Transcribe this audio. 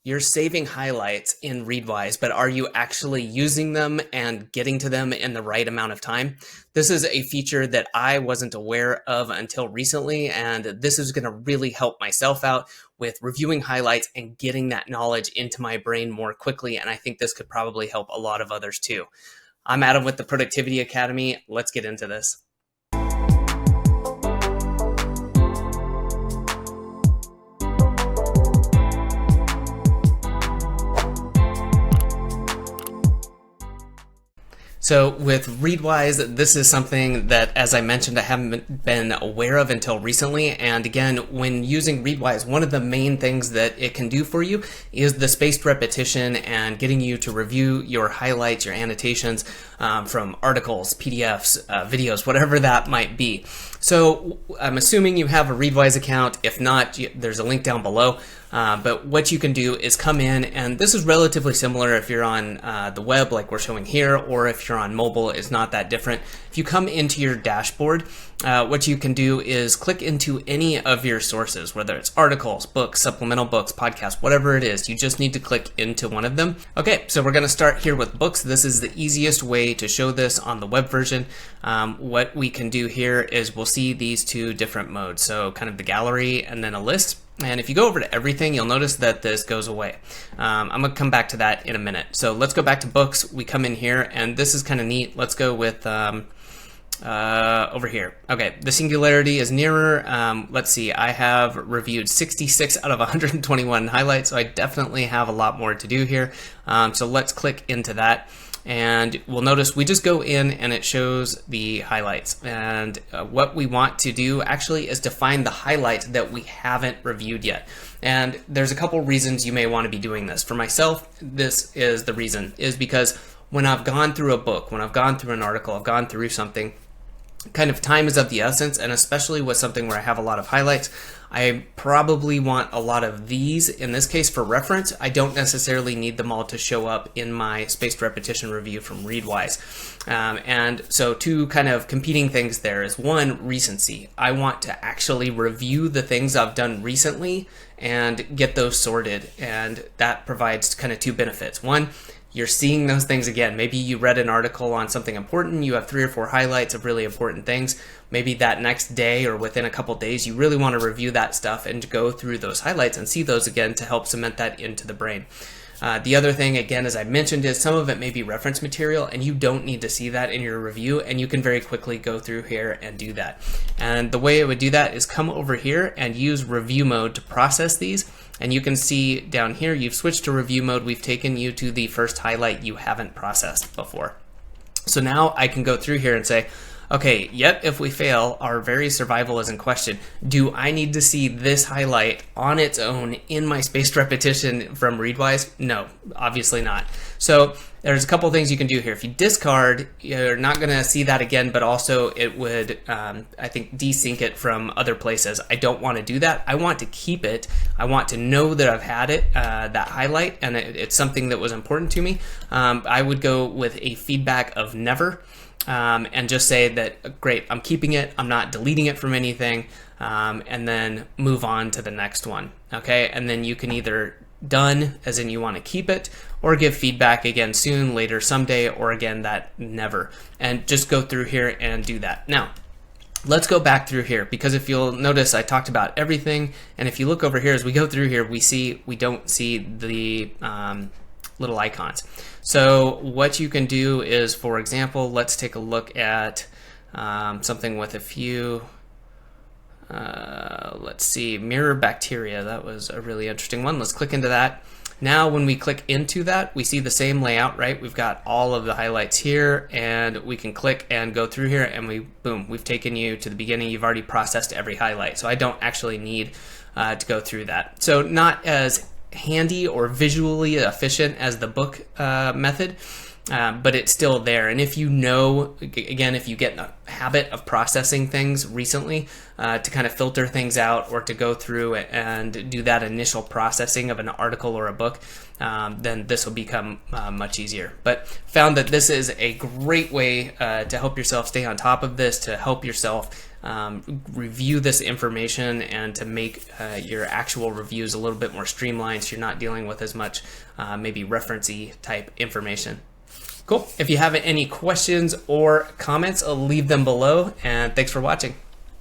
You're saving highlights in Readwise, but are you actually using them and getting to them in the right amount of time? This is a feature that I wasn't aware of until recently, and this is going to really help myself out with reviewing highlights and getting that knowledge into my brain more quickly, and I think this could probably help a lot of others too. I'm Adam with the Productivity Academy. Let's get into this. So with Readwise, this is something that, as I mentioned, I haven't been aware of until recently. And again, when using Readwise, one of the main things that it can do for you is the spaced repetition and getting you to review your highlights, your annotations from articles, PDFs, videos, whatever that might be. So I'm assuming you have a Readwise account. If not, there's a link down below. But what you can do is come in, and this is relatively similar if you're on the web like we're showing here, or if you're on mobile, it's not that different. If you come into your dashboard, what you can do is click into any of your sources, whether it's articles, books, supplemental books, podcasts, whatever it is. You just need to click into one of them. Okay, so we're going to start here with books. This is the easiest way to show this on the web version. What we can do here is we'll see these two different modes. So kind of the gallery and then a list. And if you go over to everything, you'll notice that this goes away. I'm going to come back to that in a minute. So let's go back to books. We come in here, and this is kind of neat. Let's go with over here. Okay, the singularity is nearer. Let's see, I have reviewed 66 out of 121 highlights, so I definitely have a lot more to do here. So let's click into that. And we'll notice we just go in and it shows the highlights. And what we want to do actually is to find the highlights that we haven't reviewed yet. And there's a couple reasons you may want to be doing this. For myself, this is the reason, is because when I've gone through a book, when I've gone through an article, I've gone through something, kind of time is of the essence, and especially with something where I have a lot of highlights, I probably want a lot of these, in this case, for reference. I don't necessarily need them all to show up in my spaced repetition review from Readwise. And so two kind of competing things there is, one, recency. I want to actually review the things I've done recently and get those sorted, and that provides kind of two benefits. One, you're seeing those things again. Maybe you read an article on something important, you have 3 or 4 highlights of really important things. Maybe that next day or within a couple days, you really want to review that stuff and go through those highlights and see those again to help cement that into the brain. The other thing, again, as I mentioned, is some of it may be reference material, and you don't need to see that in your review, and you can very quickly go through here and do that. And the way it would do that is come over here and use review mode to process these. And you can see down here, you've switched to review mode. We've taken you to the first highlight you haven't processed before. So now I can go through here and say, okay, yet if we fail, our very survival is in question. Do I need to see this highlight on its own in my spaced repetition from Readwise? No, obviously not. So there's a couple things you can do here. If you discard, you're not going to see that again, but also it would, I think, desync it from other places. I don't want to do that. I want to keep it. I want to know that I've had it, that highlight, and it's something that was important to me. I would go with a feedback of never. And just say that, great, I'm keeping it, I'm not deleting it from anything, and then move on to the next one, okay? And then you can either done, as in you want to keep it, or give feedback again soon, later, someday, or again that never. And just go through here and do that. Now, let's go back through here, because if you'll notice, I talked about everything, and if you look over here, as we go through here, we don't see the little icons. So what you can do is, for example, let's take a look at something with a few, let's see, mirror bacteria. That was a really interesting one. Let's click into that. Now when we click into that, we see the same layout, right? We've got all of the highlights here, and we can click and go through here, and boom, we've taken you to the beginning. You've already processed every highlight, so I don't actually need to go through that. So not as handy or visually efficient as the book method, but it's still there. And if you know, again, if you get in the habit of processing things recently, to kind of filter things out or to go through and do that initial processing of an article or a book, then this will become much easier. But found that this is a great way to help yourself stay on top of this, to help yourself review this information and to make your actual reviews a little bit more streamlined, so you're not dealing with as much maybe reference-y type information. Cool. If you have any questions or comments, leave them below, and thanks for watching.